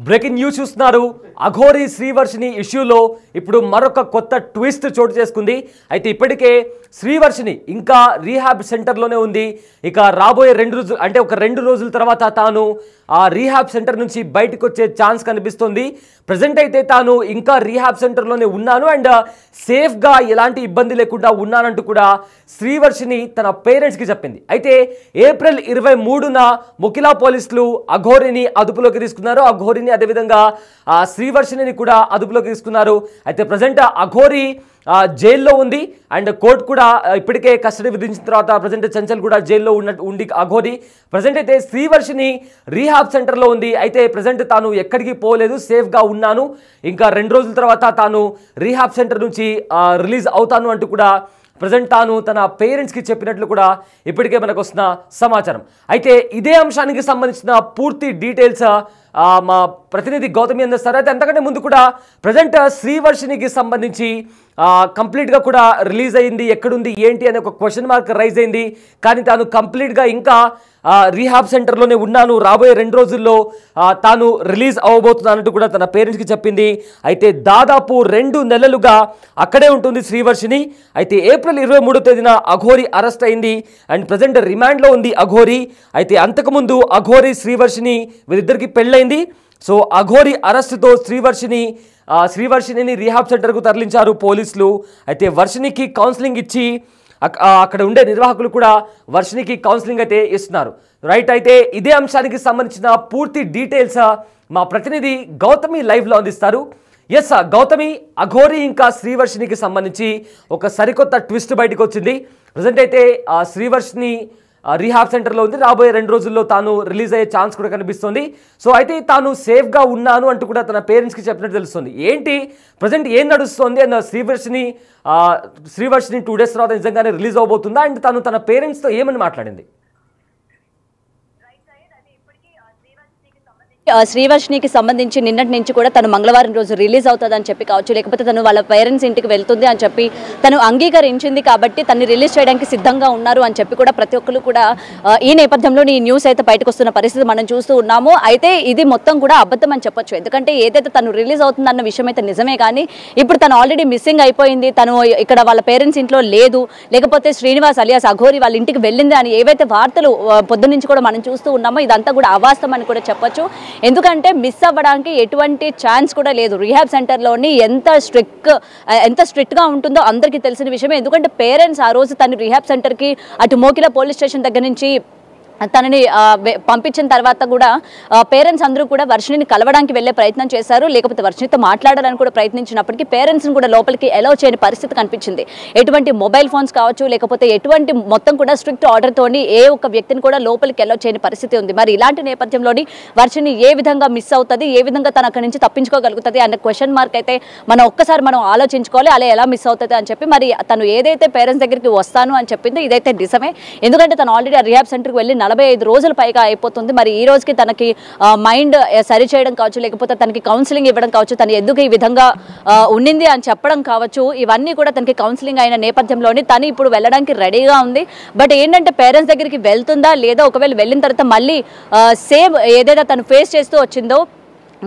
Breaking news చూస్తున్నారు. అఘోరి శ్రీవర్షిని ఇష్యూలో ఇప్పుడు మరొక కొత్త ట్విస్ట్ చోటు చేసుకుంది. అయితే ఇప్పటికే శ్రీవర్షిని ఇంకా రీహాబ్ సెంటర్లోనే ఉంది. ఇక రాబోయే 2 రోజులు అంటే ఒక 2 రోజుల తర్వాత తాను ఆ రీహాబ్ సెంటర్ నుంచి బయటకు వచ్చే ఛాన్స్ కనిపిస్తుంది. ప్రజెంట్ అయితే తాను ఇంకా రీహాబ్ సెంటర్లోనే ఉన్నాను అండ్ సేఫ్గా ఎలాంటి ఇబ్బంది లేకుండా ఉన్నానంటూ కూడా శ్రీవర్షిని తన పేరెంట్స్కి చెప్పింది. అయితే ఏప్రిల్ 23న ముకిలా పోలీసులు అఘోరిని అదుపులోకి తీసుకున్నారు. అఘోరిని అదేవిధంగా శ్రీవర్షిని కూడా అదుపులోకి తీసుకున్నారు. అయితే ప్రజెంట్ అఘోరి జైల్లో ఉంది అండ్ కోర్టు కూడా ఇప్పటికే కస్టడీ విధించిన తర్వాత ప్రజెంట్ చంచల్ కూడా జైల్లో ఉండి అఘోరి ప్రజెంట్ అయితే శ్రీవర్షిని రీహాబ్ సెంటర్లో ఉంది. అయితే ప్రజెంట్ తాను ఎక్కడికి పోలేదు, సేఫ్గా ఉన్నాను, ఇంకా 2 రోజుల తర్వాత తాను రీహాబ్ సెంటర్ నుంచి రిలీజ్ అవుతాను అంటూ కూడా ప్రజెంట్ తాను తన పేరెంట్స్కి చెప్పినట్లు కూడా ఇప్పటికే మనకు వస్తున్న సమాచారం. అయితే ఇదే అంశానికి సంబంధించిన పూర్తి డీటెయిల్స్ మా ప్రతినిధి గౌతమి అందిస్తారు. అయితే అంతకంటే ముందు కూడా ప్రజెంట్ శ్రీవర్షినికి సంబంధించి కంప్లీట్గా కూడా రిలీజ్ అయింది, ఎక్కడుంది ఏంటి అనే ఒక క్వశ్చన్ మార్క్ రైజ్ అయింది. కానీ తాను కంప్లీట్గా ఇంకా రీహాబ్ సెంటర్లోనే ఉన్నాను, రాబోయే 2 రోజుల్లో తాను రిలీజ్ అవ్వబోతున్నానంటూ కూడా తన పేరెంట్స్కి చెప్పింది. అయితే దాదాపు 2 నెలలుగా అక్కడే ఉంటుంది శ్రీవర్షిని. అయితే ఏప్రిల్ 23వ తేదీన అఘోరి అరెస్ట్ అయింది అండ్ ప్రజెంట్ రిమాండ్లో ఉంది అఘోరి. అయితే అంతకుముందు అఘోరి శ్రీవర్షిని వీరిద్దరికి పెళ్ళైంది. సో అఘోరి అరెస్టుతో శ్రీవర్షిని రీహాబ్ సెంటర్కు తరలించారు పోలీసులు. అయితే వర్షినికి కౌన్సిలింగ్ ఇచ్చి అక్కడ ఉండే నిర్వాహకులు కూడా వర్షినికి కౌన్సిలింగ్ అయితే ఇస్తున్నారు. రైట్, అయితే ఇదే అంశానికి సంబంధించిన పూర్తి డీటెయిల్స్ మా ప్రతినిధి గౌతమి లైవ్లో అందిస్తారు. ఎస్ గౌతమి, అఘోరి ఇంకా శ్రీవర్షినికి సంబంధించి ఒక సరికొత్త ట్విస్ట్ బయటకు వచ్చింది. ప్రజెంట్ అయితే శ్రీవర్షిని రీహాబ్ సెంటర్లో ఉంది, రాబోయే 2 రోజుల్లో తాను రిలీజ్ అయ్యే ఛాన్స్ కూడా కనిపిస్తుంది. సో అయితే తాను సేఫ్గా ఉన్నాను అంటూ కూడా తన పేరెంట్స్కి చెప్పినట్టు తెలుస్తుంది. ఏంటి ప్రజెంట్ ఏం నడుస్తుంది అండ్ శ్రీవర్షిని 2 డేస్ తర్వాత నిజంగానే రిలీజ్ అవబోతుందా అండ్ తను తన పేరెంట్స్తో ఏమని మాట్లాడింది? శ్రీవర్షినికి సంబంధించి నిన్నటి నుంచి కూడా తను మంగళవారం రోజు రిలీజ్ అవుతుందని చెప్పి కావచ్చు, లేకపోతే తను వాళ్ళ పేరెంట్స్ ఇంటికి వెళ్తుంది అని చెప్పి తను అంగీకరించింది కాబట్టి తను రిలీజ్ చేయడానికి సిద్ధంగా ఉన్నారు అని చెప్పి కూడా ప్రతి ఒక్కరు కూడా ఈ నేపథ్యంలో ఈ న్యూస్ అయితే బయటకు వస్తున్న పరిస్థితి మనం చూస్తూ ఉన్నాము. అయితే ఇది మొత్తం కూడా అబద్ధం అని చెప్పొచ్చు. ఎందుకంటే ఏదైతే తను రిలీజ్ అవుతుందన్న విషయం అయితే నిజమే, కానీ ఇప్పుడు తను ఆల్రెడీ మిస్సింగ్ అయిపోయింది, తను ఇక్కడ వాళ్ళ పేరెంట్స్ ఇంట్లో లేదు, లేకపోతే శ్రీనివాస్ అలియాస్ అఘోరి వాళ్ళ ఇంటికి వెళ్ళింది అని ఏవైతే వార్తలు పొద్దు నుంచి కూడా మనం చూస్తూ ఉన్నామో ఇదంతా కూడా అవాస్తవం అని కూడా చెప్పొచ్చు. ఎందుకంటే మిస్ అవ్వడానికి ఎటువంటి ఛాన్స్ కూడా లేదు. రీహాబ్ సెంటర్లోని ఎంత స్ట్రిక్ట్గా ఉంటుందో అందరికీ తెలిసిన విషయమే. ఎందుకంటే పేరెంట్స్ ఆ రోజు తను రీహాబ్ సెంటర్కి అటు మోకిలా పోలీస్ స్టేషన్ దగ్గర నుంచి తనని పంపించిన తర్వాత కూడా పేరెంట్స్ అందరూ కూడా వర్షిణిని కలవడానికి వెళ్ళే ప్రయత్నం చేశారు, లేకపోతే వర్షిణితో మాట్లాడాలని కూడా ప్రయత్నించినప్పటికీ పేరెంట్స్ని కూడా లోపలికి అలౌ చేయని పరిస్థితి కనిపించింది. ఎటువంటి మొబైల్ ఫోన్స్ కావచ్చు, లేకపోతే ఎటువంటి మొత్తం కూడా స్ట్రిక్ట్ ఆర్డర్తోని ఏ ఒక్క వ్యక్తిని కూడా లోపలికి అలౌ చేయని పరిస్థితి ఉంది. మరి ఇలాంటి నేపథ్యంలోని వర్షిణి ఏ విధంగా మిస్ అవుతుంది, ఏ విధంగా తను అక్కడి నుంచి తప్పించుకోగలుగుతుంది అనే క్వశ్చన్ మార్క్ అయితే మనం ఆలోచించుకోవాలి. అలా ఎలా మిస్ అవుతుంది అని చెప్పి మరి తను ఏదైతే పేరెంట్స్ దగ్గరికి వస్తాను అని చెప్పిందో ఇదైతే నిజమే. ఎందుకంటే తను ఆల్రెడీ ఆ రీహాబ్ సెంటర్కి వెళ్ళి 45 రోజులు పైగా అయిపోతుంది. మరి ఈ రోజుకి తనకి మైండ్ సరి చేయడం కావచ్చు, లేకపోతే తనకి కౌన్సిలింగ్ ఇవ్వడం కావచ్చు, తను ఎందుకు ఈ విధంగా ఉండింది అని చెప్పడం కావచ్చు, ఇవన్నీ కూడా తనకి కౌన్సిలింగ్ అయిన నేపథ్యంలోని తను ఇప్పుడు వెళ్ళడానికి రెడీగా ఉంది. బట్ ఏంటంటే పేరెంట్స్ దగ్గరికి వెళ్తుందా లేదా, ఒకవేళ వెళ్ళిన తర్వాత మళ్ళీ సేమ్ ఏదైతే తను ఫేస్ చేస్తూ వచ్చిందో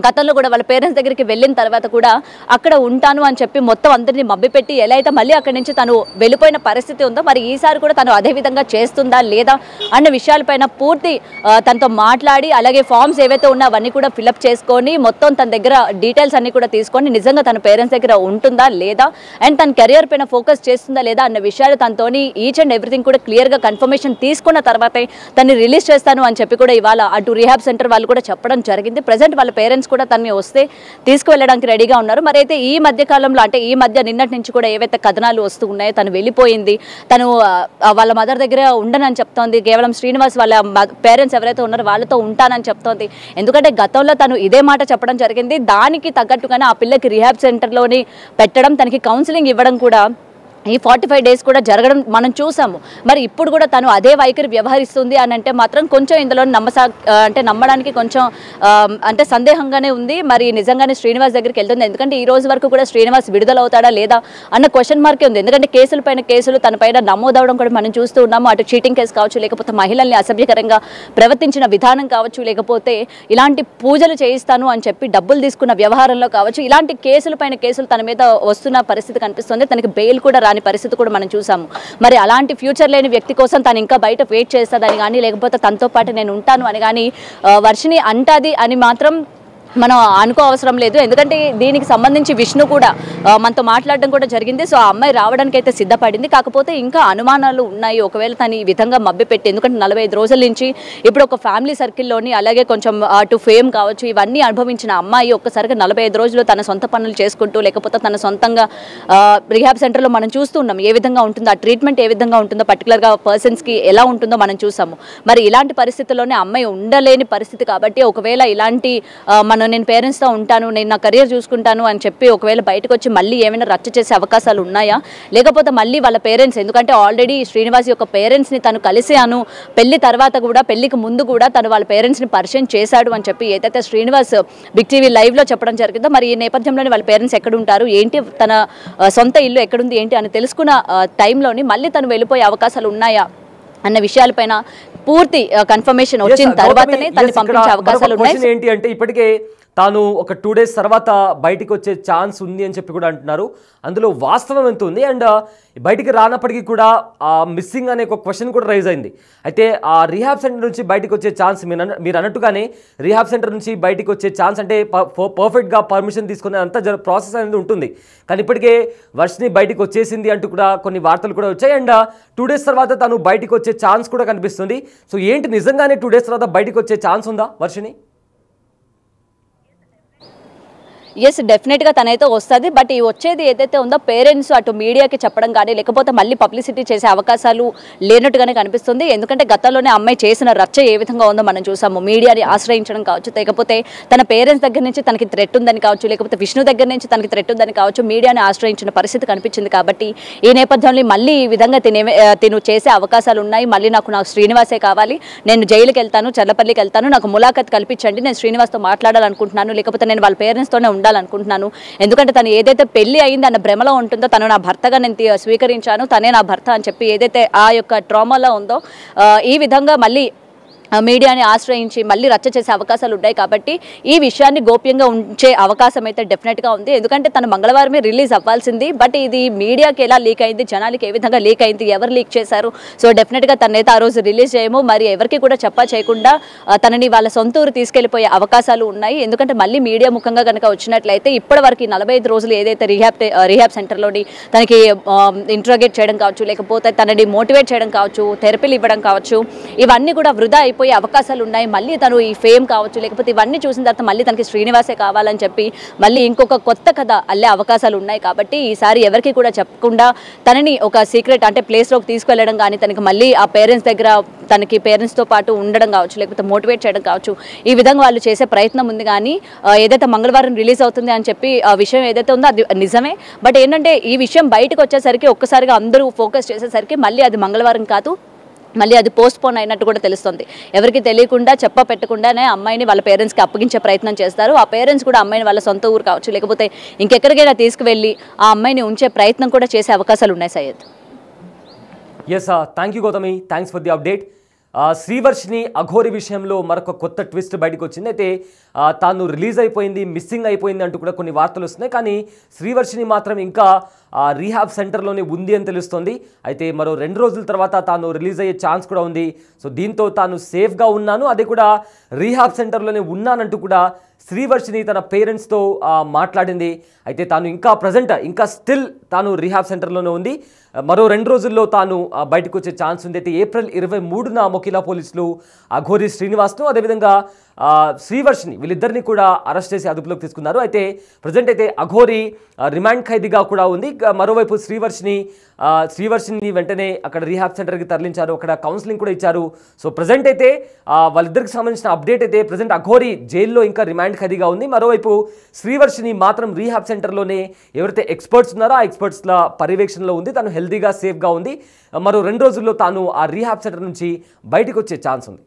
గతంలో కూడా వాళ్ళ పేరెంట్స్ దగ్గరికి వెళ్ళిన తర్వాత కూడా అక్కడ ఉంటాను అని చెప్పి మొత్తం అందరినీ మభ్యపెట్టి ఎలా అయితే మళ్ళీ అక్కడి నుంచి తను వెళ్ళిపోయిన పరిస్థితి ఉందో, మరి ఈసారి కూడా తను అదే విధంగా చేస్తుందా లేదా అన్న విషయాలపైన పూర్తి తనతో మాట్లాడి, అలాగే ఫామ్స్ ఏవైతే ఉన్నా అవన్నీ కూడా ఫిలప్ చేసుకొని మొత్తం తన దగ్గర డీటెయిల్స్ అన్ని కూడా తీసుకొని నిజంగా తన పేరెంట్స్ దగ్గర ఉంటుందా లేదా అండ్ తన కెరియర్ పైన ఫోకస్ చేస్తుందా లేదా అన్న విషయాలు తనతోని ఈచ్ అండ్ ఎవ్రీథింగ్ కూడా క్లియర్గా కన్ఫర్మేషన్ తీసుకున్న తర్వాతే తను రిలీజ్ చేస్తాను అని చెప్పి కూడా ఇవాళ అటు రీహాబ్ సెంటర్ వాళ్ళు కూడా చెప్పడం జరిగింది. ప్రజెంట్ వాళ్ళ పేరెంట్స్ కూడా తనని వస్తే తీసుకువెళ్ళడానికి రెడీగా ఉన్నారు. మరి అయితే ఈ మధ్య కాలంలో అంటే ఈ మధ్య నిన్నటి నుంచి కూడా ఏవైతే కథనాలు వస్తూ ఉన్నాయో, తను వెళ్ళిపోయింది, తను వాళ్ళ మదర్ దగ్గర ఉండనని చెప్తోంది, కేవలం శ్రీనివాస్ వాళ్ళ పేరెంట్స్ ఎవరైతే ఉన్నారో వాళ్ళతో ఉంటానని చెప్తోంది. ఎందుకంటే గతంలో తను ఇదే మాట చెప్పడం జరిగింది. దానికి తగ్గట్టుగానే ఆ పిల్లకి రీహాబ్ సెంటర్లోని పెట్టడం, తనకి కౌన్సిలింగ్ ఇవ్వడం కూడా ఈ 45 days కూడా జరగడం మనం చూసాము. మరి ఇప్పుడు కూడా తను అదే వైఖరి వ్యవహరిస్తుంది అని అంటే మాత్రం కొంచెం ఇందులో అంటే నమ్మడానికి కొంచెం అంటే సందేహంగానే ఉంది. మరి నిజంగానే శ్రీనివాస్ దగ్గరికి వెళ్తుంది, ఎందుకంటే ఈ రోజు వరకు కూడా శ్రీనివాస్ విడుదల అవుతాడా లేదా అన్న క్వశ్చన్ మార్కే ఉంది. ఎందుకంటే కేసుల పైన కేసులు తన పైన నమోదవడం కూడా మనం చూస్తూ ఉన్నాము. అటు చీటింగ్ కేసు కావచ్చు, లేకపోతే మహిళల్ని అసభ్యకరంగా ప్రవర్తించిన విధానం కావచ్చు, లేకపోతే ఇలాంటి పూజలు చేయిస్తాను అని చెప్పి డబ్బులు తీసుకున్న వ్యవహారంలో కావచ్చు, ఇలాంటి కేసుల పైన కేసులు తన మీద వస్తున్న పరిస్థితి కనిపిస్తుంది. తనకి బెయిల్ కూడా రాని పరిస్థితి కూడా మనం చూసాము. మరి అలాంటి ఫ్యూచర్ లేని వ్యక్తి కోసం తను ఇంకా బయట వెయిట్ చేస్తుందని కానీ, లేకపోతే తనతో పాటు నేను ఉంటాను అని కానీ వర్షిని అంటాది అని మాత్రం మనం అనుకో అవసరం లేదు. ఎందుకంటే దీనికి సంబంధించి విష్ణు కూడా మనతో మాట్లాడడం కూడా జరిగింది. సో ఆ అమ్మాయి రావడానికి అయితే సిద్ధపడింది. కాకపోతే ఇంకా అనుమానాలు ఉన్నాయి. ఒకవేళ తను ఈ విధంగా మభ్యపెట్టి, ఎందుకంటే 45 రోజుల నుంచి ఇప్పుడు ఒక ఫ్యామిలీ సర్కిల్లోని, అలాగే కొంచెం అటు ఫేమ్ కావచ్చు, ఇవన్నీ అనుభవించిన అమ్మాయి ఒక్కసారిగా 45 రోజులు తన సొంత పనులు చేసుకుంటూ, లేకపోతే తన సొంతంగా రిహాబ్ సెంటర్లో మనం చూస్తూ ఉన్నాం ఏ విధంగా ఉంటుందో, ఆ ట్రీట్మెంట్ ఏ విధంగా ఉంటుందో, పర్టికులర్గా పర్సన్స్కి ఎలా ఉంటుందో మనం చూసాము. మరి ఇలాంటి పరిస్థితుల్లోనే అమ్మాయి ఉండలేని పరిస్థితి కాబట్టి, ఒకవేళ ఇలాంటి నేను పేరెంట్స్తో ఉంటాను, నేను నా కెరియర్ చూసుకుంటాను అని చెప్పి ఒకవేళ బయటకు వచ్చి మళ్ళీ ఏమైనా రచ్చ చేసే అవకాశాలు ఉన్నాయా, లేకపోతే మళ్ళీ వాళ్ళ పేరెంట్స్, ఎందుకంటే ఆల్రెడీ శ్రీనివాస్ యొక్క పేరెంట్స్ని తను కలిసాను, పెళ్లి తర్వాత కూడా, పెళ్లికి ముందు కూడా తను వాళ్ళ పేరెంట్స్ని పరిచయం చేశాడు అని చెప్పి ఏదైతే శ్రీనివాస్ బిగ్ టీవీ లైవ్లో చెప్పడం జరిగిందో, మరి ఈ నేపథ్యంలోని వాళ్ళ పేరెంట్స్ ఎక్కడ ఉంటారు ఏంటి, తన సొంత ఇల్లు ఎక్కడుంది ఏంటి అని తెలుసుకున్న టైంలోని మళ్ళీ తను వెళ్ళిపోయే అవకాశాలు ఉన్నాయా అన్న విషయాలపైన పూర్తి కన్ఫర్మేషన్ వచ్చిన తర్వాతనే తను పంపించే అవకాశాలు ఉన్నాయి. ఏంటి అంటే ఇప్పటికే తాను ఒక 2 days తర్వాత బయటికి వచ్చే ఛాన్స్ ఉంది అని చెప్పి కూడా అంటున్నారు. అందులో వాస్తవం ఎంత ఉంది, అండ్ బయటికి రానప్పటికీ కూడా మిస్సింగ్ అనే ఒక క్వశ్చన్ కూడా రైజ్ అయింది. అయితే ఆ రీహాబ్ సెంటర్ నుంచి బయటకు వచ్చే ఛాన్స్ మీరు అన్నట్టుగానే రీహాబ్ సెంటర్ నుంచి బయటికి వచ్చే ఛాన్స్ అంటే పర్ఫెక్ట్గా పర్మిషన్ తీసుకునే అంతా ప్రాసెస్ అనేది ఉంటుంది. కానీ ఇప్పటికే వర్షిని బయటికి వచ్చేసింది అంటూ కూడా కొన్ని వార్తలు కూడా వచ్చాయి. అండ్ 2 days తర్వాత తను బయటికి వచ్చే ఛాన్స్ కూడా కనిపిస్తుంది. సో ఏంటి, నిజంగానే 2 days తర్వాత బయటికి వచ్చే ఛాన్స్ ఉందా వర్షిని? ఎస్, డెఫినెట్గా తనైతే వస్తుంది. బట్ ఈ వచ్చేది ఏదైతే ఉందో పేరెంట్స్ అటు మీడియాకి చెప్పడం కానీ, లేకపోతే మళ్ళీ పబ్లిసిటీ చేసే అవకాశాలు లేనట్టుగానే కనిపిస్తుంది. ఎందుకంటే గతంలోనే అమ్మాయి చేసిన రచ్చ ఏ విధంగా ఉందో మనం చూసాము. మీడియాని ఆశ్రయించడం కావచ్చు, లేకపోతే తన పేరెంట్స్ దగ్గర నుంచి తనకి థ్రెట్ ఉందని కావచ్చు, లేకపోతే విష్ణు దగ్గర నుంచి తనకి థ్రెట్ ఉందని కావచ్చు, మీడియాని ఆశ్రయించిన పరిస్థితి కనిపించింది. కాబట్టి ఈ నేపథ్యంలో మళ్ళీ ఈ విధంగా తిను చేసే అవకాశాలు ఉన్నాయి. మళ్ళీ నాకు శ్రీనివాసే కావాలి, నేను జైలుకి వెళ్తాను, చల్లపల్లికి వెళ్తాను, నాకు ములాఖత్ కల్పించండి, నేను శ్రీనివాస్తో మాట్లాడాలనుకుంటున్నాను, లేకపోతే నేను వాళ్ళ పేరెంట్స్తోనే ఉండాలనుకుంటున్నాను. ఎందుకంటే తను ఏదైతే పెళ్లి అయింది అన్న భ్రమలో ఉంటుందో, తను నా భర్తగా నేను స్వీకరించాను, తనే నా భర్త అని చెప్పి ఏదైతే ఆ యొక్క ట్రామాలో ఉందో, ఈ విధంగా మళ్ళీ మీడియాని ఆశ్రయించి మళ్ళీ రచ్చ చేసే అవకాశాలు ఉన్నాయి. కాబట్టి ఈ విషయాన్ని గోప్యంగా ఉంచే అవకాశం అయితే డెఫినెట్గా ఉంది. ఎందుకంటే తను మంగళవారమే రిలీజ్ అవ్వాల్సింది. బట్ ఇది మీడియాకి ఎలా లీక్ అయింది, జనాలకి ఏ విధంగా లీక్ అయింది, ఎవరు లీక్ చేశారు, సో డెఫినెట్గా తనైతే ఆ రోజు రిలీజ్ చేయము, మరి ఎవరికి కూడా చేయకుండా తనని వాళ్ళ సొంత ఊరు తీసుకెళ్లిపోయే అవకాశాలు ఉన్నాయి. ఎందుకంటే మళ్ళీ మీడియా ముఖంగా కనుక వచ్చినట్లయితే ఇప్పటి వరకు 45 రోజులు ఏదైతే రీహాబ్ సెంటర్లోని తనకి ఇంట్రోగేట్ చేయడం కావచ్చు, లేకపోతే తనని మోటివేట్ చేయడం కావచ్చు, థెరపీలు ఇవ్వడం కావచ్చు, ఇవన్నీ కూడా వృధా అయిపోయి అవకాశాలు ఉన్నాయి. మళ్ళీ తను ఈ ఫేమ్ కావచ్చు, లేకపోతే ఇవన్నీ చూసిన తర్వాత మళ్ళీ తనకి శ్రీనివాసే కావాలని చెప్పి మళ్ళీ ఇంకొక కొత్త కథ అల్లే అవకాశాలు ఉన్నాయి. కాబట్టి ఈసారి ఎవరికి కూడా చెప్పకుండా తనని ఒక సీక్రెట్ అంటే ప్లేస్లోకి తీసుకెళ్లడం కానీ, తనకి మళ్ళీ ఆ పేరెంట్స్ దగ్గర తనకి పేరెంట్స్తో పాటు ఉండడం కావచ్చు, లేకపోతే మోటివేట్ చేయడం కావచ్చు, ఈ విధంగా వాళ్ళు చేసే ప్రయత్నం ఉంది. కానీ ఏదైతే మంగళవారం రిలీజ్ అవుతుంది అని చెప్పి ఆ విషయం ఏదైతే ఉందో అది నిజమే. బట్ ఏంటంటే ఈ విషయం బయటకు వచ్చేసరికి ఒక్కసారిగా అందరూ ఫోకస్ చేసేసరికి మళ్ళీ అది మంగళవారం కాదు, మళ్ళీ అది పోస్ట్ పోన్ అయినట్టు కూడా తెలుస్తుంది. ఎవరికి తెలియకుండా పెట్టకుండానే అమ్మాయిని వాళ్ళ పేరెంట్స్కి అప్పగించే ప్రయత్నం చేస్తారు. ఆ పేరెంట్స్ కూడా అమ్మాయిని వాళ్ళ సొంత ఊరు కావచ్చు, లేకపోతే ఇంకెక్కడికైనా తీసుకువెళ్ళి ఆ అమ్మాయిని ఉంచే ప్రయత్నం కూడా చేసే అవకాశాలు ఉన్నాయి. Syed. Yes, thank you Gautami, thanks for the update. Srivarshini Aghori విషయంలో మరొక కొత్త ట్విస్ట్ బయటకు వచ్చింది. అయితే తాను రిలీజ్ అయిపోయింది, మిస్సింగ్ అయిపోయింది అంటూ కూడా కొన్ని వార్తలు వస్తున్నాయి. కానీ శ్రీవర్షిని మాత్రం ఇంకా రీహాబ్ సెంటర్లోనే ఉంది అని తెలుస్తోంది. అయితే మరో 2 రోజుల తర్వాత తాను రిలీజ్ అయ్యే ఛాన్స్ కూడా ఉంది. సో దీంతో తాను సేఫ్గా ఉన్నాను, అదే కూడా రీహాబ్ సెంటర్లోనే ఉన్నానంటూ కూడా శ్రీవర్షిని తన పేరెంట్స్తో మాట్లాడింది. అయితే తాను ఇంకా స్టిల్ తాను రీహాబ్ సెంటర్లోనే ఉంది. మరో 2 రోజుల్లో తాను బయటకు వచ్చే ఛాన్స్ ఉంది. అయితే ఏప్రిల్ 23న మొకిలా పోలీసులు అఘోరి శ్రీనివాస్ను, అదేవిధంగా శ్రీవర్షిని వీళ్ళిద్దరిని కూడా అరెస్ట్ చేసి అదుపులోకి తీసుకున్నారు. అయితే ప్రజెంట్ అయితే అఘోరి రిమాండ్ ఖైదీగా కూడా ఉంది. మరోవైపు శ్రీవర్షిని వెంటనే అక్కడ రీహాబ్ సెంటర్కి తరలించారు, అక్కడ కౌన్సిలింగ్ కూడా ఇచ్చారు. సో ప్రజెంట్ అయితే వాళ్ళిద్దరికి సంబంధించిన అప్డేట్ అయితే ప్రజెంట్ అఘోరి జైల్లో ఇంకా రిమాండ్ రిమాండ్ ఖైదీగా ఉంది. మరోవైపు శ్రీవర్షిని మాత్రం రీహాబ్ సెంటర్లోనే ఎవరైతే ఎక్స్పర్ట్స్ ఉన్నారో ఆ ఎక్స్పర్ట్స్ల పర్యవేక్షణలో ఉంది. తను హెల్తీగా సేఫ్గా ఉంది. మరో 2 రోజుల్లో తాను ఆ రీహాబ్ సెంటర్ నుంచి బయటకు వచ్చే ఛాన్స్ ఉంది.